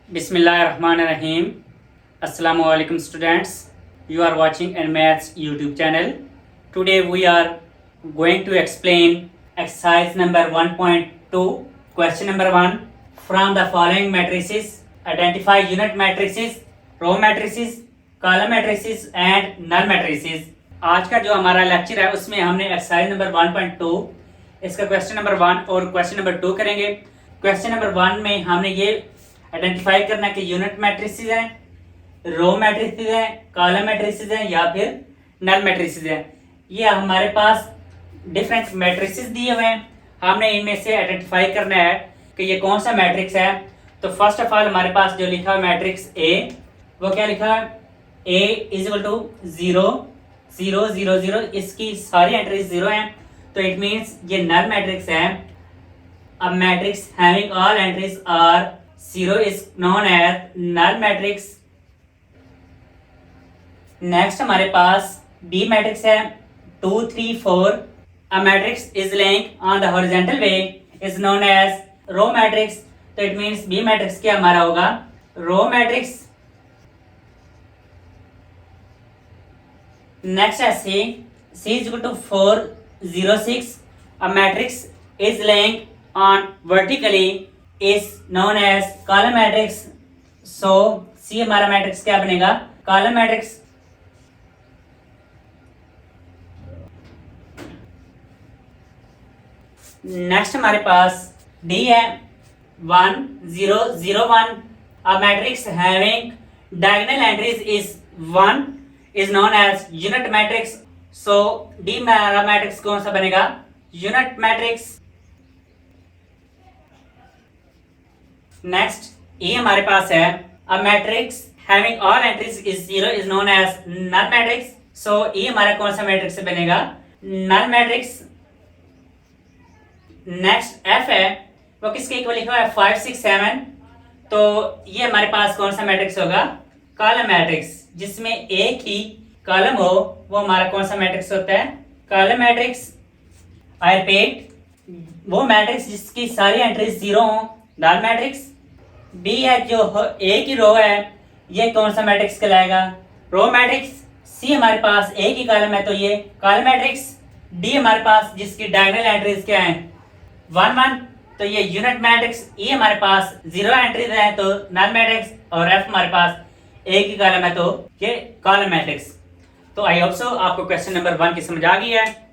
Bismillahirrahmanirrahim. Assalamu alaikum students. You are watching NMaths YouTube channel. Today we are going to explain exercise number 1.2. Question number 1. From the following matrices, identify unit matrices, row matrices, column matrices and null matrices. आज का जो हमारा lecture है उसमें हमने exercise number 1.2 इसका question number 1 और question number 2 करेंगे। क्वेश्चन नंबर 1 में हमने ये आइडेंटिफाई करना कि यूनिट मैट्रिसेस हैं, रो मैट्रिसेस हैं, कॉलम मैट्रिसेस हैं या फिर नल मैट्रिसेस हैं। ये हमारे पास डिफरेंट मैट्रिसेस दिए हुए हैं, हमने इनमें से आइडेंटिफाई करना है कि ये कौन सा मैट्रिक्स है। तो फर्स्ट ऑफ ऑल हमारे पास जो लिखा है मैट्रिक्स ए, वो क्या लिखा है, ए इज इक्वल टू 0 0 0 0, इसकी सारी एंट्रीज 0 हैं, तो इट मीन्स ये नल मैट्रिक्स है। अब matrix having all entries are 0 is known as null matrix. नेक्स्ट हमारे पास B मैट्रिक्स है 2 3 4. A matrix is laying on the horizontal way is known as row matrix. तो इट मीन्स B मैट्रिक्स क्या हमारा होगा, रो मैट्रिक्स। नेक्स्ट है C is equal to 4 0 6. A matrix is laying on vertically is known as column matrix. So C हमारा matrix क्या बनेगा, column matrix। नेक्स्ट हमारे पास D है 1 0 0 1. A matrix having diagonal entries is 1 is known as unit matrix. So D हमारा matrix कौन सा बनेगा, यूनिट मैट्रिक्स। नेक्स्ट ये हमारे पास है a matrix having all entries is 0 is known as null matrix. So ये हमारा कौन सा मैट्रिक्स बनेगा, नल मैट्रिक्स। नेक्स्ट एफ है, वो किसके इक्वल लिखा हुआ है 5 6 7, तो ये हमारे पास कौन सा मैट्रिक्स होगा, कॉलम मैट्रिक्स। जिसमें एक ही कॉलम हो वो हमारा कौन सा मैट्रिक्स होता है, कॉलम मैट्रिक्स। आई रिपीट, वो मैट्रिक्स जिसकी सारी एंट्रीज 0 हो, नल मैट्रिक्स। बी है जो एक ही रो है, ये कौन सा मैट्रिक्स कहलाएगा, रो मैट्रिक्स। सी हमारे पास एक ही कॉलम है तो ये कॉलम मैट्रिक्स। डी हमारे पास जिसकी डायगोनल एंट्रीज क्या है 1 1, तो ये यूनिट मैट्रिक्स। ई हमारे पास 0 एंट्रीज है तो नल मैट्रिक्स, और एफ हमारे पास एक ही कॉलम है तो ये कॉलम मैट्रिक्स। तो आई होप सो आपको क्वेश्चन नंबर 1 की समझ आ गई है।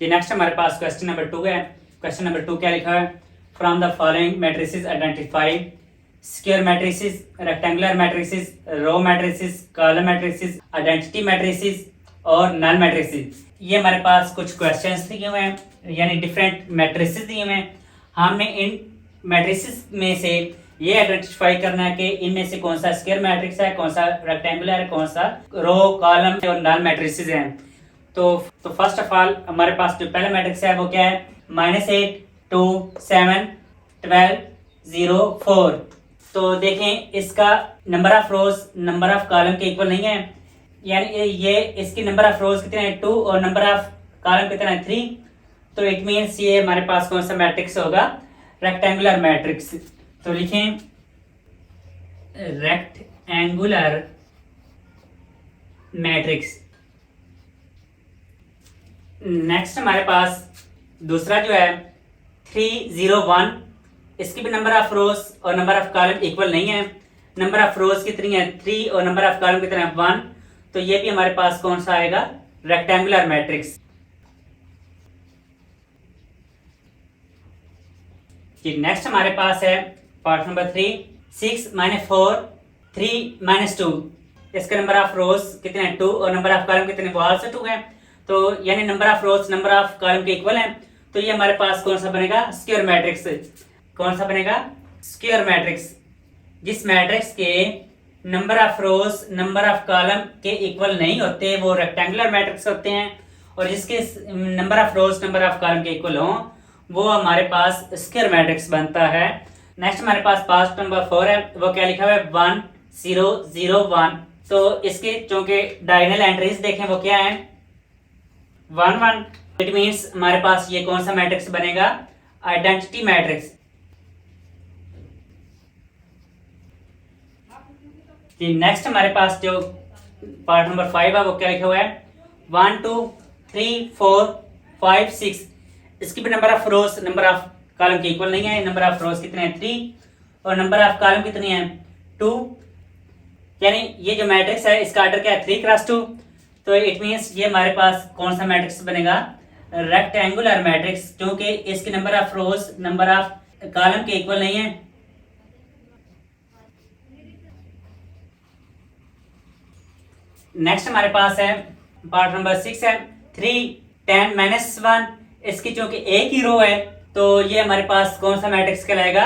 नेक्स्ट हमारे पास क्वेश्चन नंबर 2 है। क्वेश्चन नंबर 2 क्या लिखा है, from the following matrices identify square matrices, rectangular matrices, row matrices, column matrices, identity matrices और नल मैट्रिसेस। ये हमारे पास कुछ क्वेश्चंस दिए हुए हैं, यानी डिफरेंट मैट्रिसेस दिए हुए हैं। हमने इन मैट्रिसेस में से ये आइडेंटिफाई करना है कि इनमें से कौन सा स्क्वायर मैट्रिक्स है, कौन सा रेक्टेंगुलर है, कौन सा रो कॉलम और नल मैट्रिसेस हैं। तो फर्स्ट ऑफ ऑल हमारे पास जो पहला मैट्रिक्स है वो क्या है, -8 2 7 12 0 4। तो देखें इसका number of rose number of column के इक्वल नहीं है, यानी ये इसकी नंबर ऑफ रोज कितने हैं 2 और नंबर ऑफ कॉलम कितना है 3। तो इट मीन्स ये हमारे पास कौन सा मैट्रिक्स होगा, रेक्टेंगुलर मैट्रिक्स। तो लिखें रेक्टेंगुलर मैट्रिक्स। नेक्स्ट हमारे पास दूसरा जो है 3 0 1, इसकी भी नंबर ऑफ रोज और नंबर ऑफ कॉलम इक्वल नहीं है। नंबर ऑफ रोज कितनी है 3 और नंबर ऑफ कॉलम कितना है 1, तो ये भी हमारे पास कौन सा आएगा, रेक्टेंगुलर मैट्रिक्स। नेक्स्ट हमारे पास है पार्ट नंबर 3 6 4 3 2, इसका नंबर ऑफ रोज कितने हैं 2 और नंबर ऑफ कॉलम कितने, वो आल्सो 2 है। तो यानी number of rose number of column के इक्वल है, तो ये हमारे पास कौन सा बनेगा, स्क्वायर मैट्रिक्स। कौन सा बनेगा, स्क्वायर मैट्रिक्स। जिस मैट्रिक्स के number of rose number of column के इक्वल नहीं होते वो रेक्टेंगुलर मैट्रिक्स होते हैं, और जिसके number of rose number of column के इक्वल हो वो हमारे पास स्क्वायर मैट्रिक्स बनता है। नेक्स्ट हमारे पास पार्ट नंबर 4 है, वो क्या लिखा हुआ है 1 0 0 1। तो इसके चूंकि डायगोनल एंट्रीज देखें वो क्या है 1 1, इट मीन्स हमारे पास ये कौन सा मैट्रिक्स बनेगा, आइडेंटिटी मैट्रिक्स। कि नेक्स्ट हमारे पास जो पार्ट नंबर 5 है वो क्या लिखा हुआ है 1 2 3 4 5 6। इसकी भी number of rose number of column के इक्वल नहीं है। नंबर ऑफ रोज कितने हैं 3 और नंबर ऑफ कॉलम कितनी है 2। यानी ये जो मैट्रिक्स है इसका ऑर्डर क्या है 3 क्रॉस 2। तो इट मीन्स ये हमारे पास कौन सा मैट्रिक्स बनेगा रेक्टेंगुलर मैट्रिक्स, क्योंकि इसके number of rose number of column के इक्वल नहीं है। नेक्स्ट हमारे पास है पार्ट नंबर 6 है 3 10 -1। इसकी चूंकि एक ही रो है तो ये हमारे पास कौन सा मैट्रिक्स कहलाएगा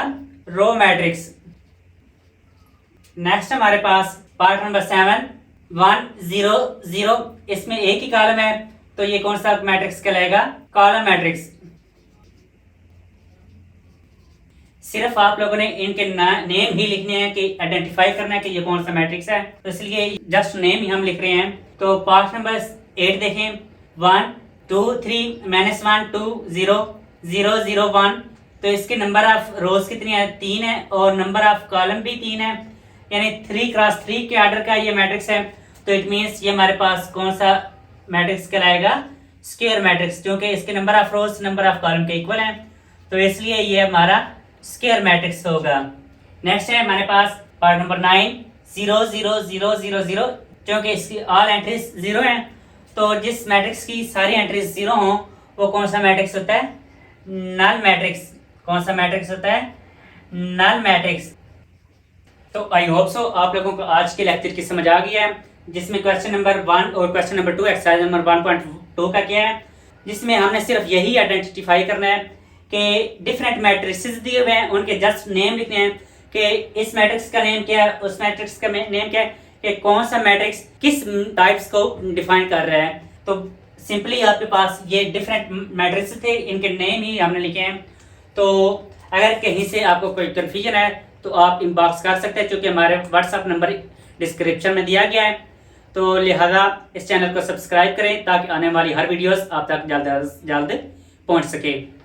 रो मैट्रिक्स। नेक्स्ट हमारे पास पार्ट नंबर 7 1 0 0। इसमें एक ही कॉलम है तो ये कौन सा मैट्रिक्स कहलाएगा कॉलम मैट्रिक्स। सिर्फ आप लोगों ने इनके नेम ही लिखने हैं कि आइडेंटिफाई करना है कि ये कौन सा मैट्रिक्स है, तो इसलिए जस्ट नेम ही हम लिख रहे हैं। तो पार्ट नंबर 8 देखें 1 2 3 -1 2 0 0 0 1। तो इसके नंबर ऑफ रोज कितनी है 3 है और नंबर ऑफ कॉलम भी 3 है, यानी 3 क्रॉस 3 के ऑर्डर का ये मैट्रिक्स है। तो इट मीन्स ये हमारे पास कौन सा मैट्रिक्स कहलाएगा स्क्वायर मैट्रिक्स, क्योंकि इसके number of rose number of column के इक्वल है, तो इसलिए ये हमारा स्क्वायर मैट्रिक्स होगा। नेक्स्ट है हमारे पास पार्ट नंबर 9 0 0 0 0 0। क्योंकि इसकी ऑल एंट्रीज 0 हैं तो जिस मैट्रिक्स की सारी एंट्रीज 0 हों वो कौन सा मैट्रिक्स होता है नल मैट्रिक्स। कौन सा मैट्रिक्स होता है नल मैट्रिक्स। तो आई होप सो आप लोगों को आज के लेक्चर की समझ आ गई है, जिसमें क्वेश्चन नंबर 1 और क्वेश्चन नंबर 2 एक्सरसाइज नंबर 1.2 का किया है, जिसमें हमने सिर्फ यही आइडेंटिफाई करना है कि डिफरेंट मैट्रिक्सेस दिए हुए हैं, उनके जस्ट नेम लिखने हैं कि इस मैट्रिक्स का नेम क्या है, उस मैट्रिक्स का नेम क्या है, कि कौन सा मैट्रिक्स किस टाइप्स को डिफाइन कर रहा है। तो सिंपली आपके पास ये डिफरेंट मैट्रिक्स थे, इनके नेम ही हमने लिखे हैं। तो अगर कहीं से आपको कोई कन्फ्यूजन है तो आप इनबॉक्स कर सकते हैं, क्योंकि हमारे व्हाट्सएप नंबर डिस्क्रिप्शन में दिया गया है। तो लिहाजा इस चैनल को सब्सक्राइब करें ताकि आने वाली हर वीडियोस आप तक जल्द से जल्द पहुंच सके।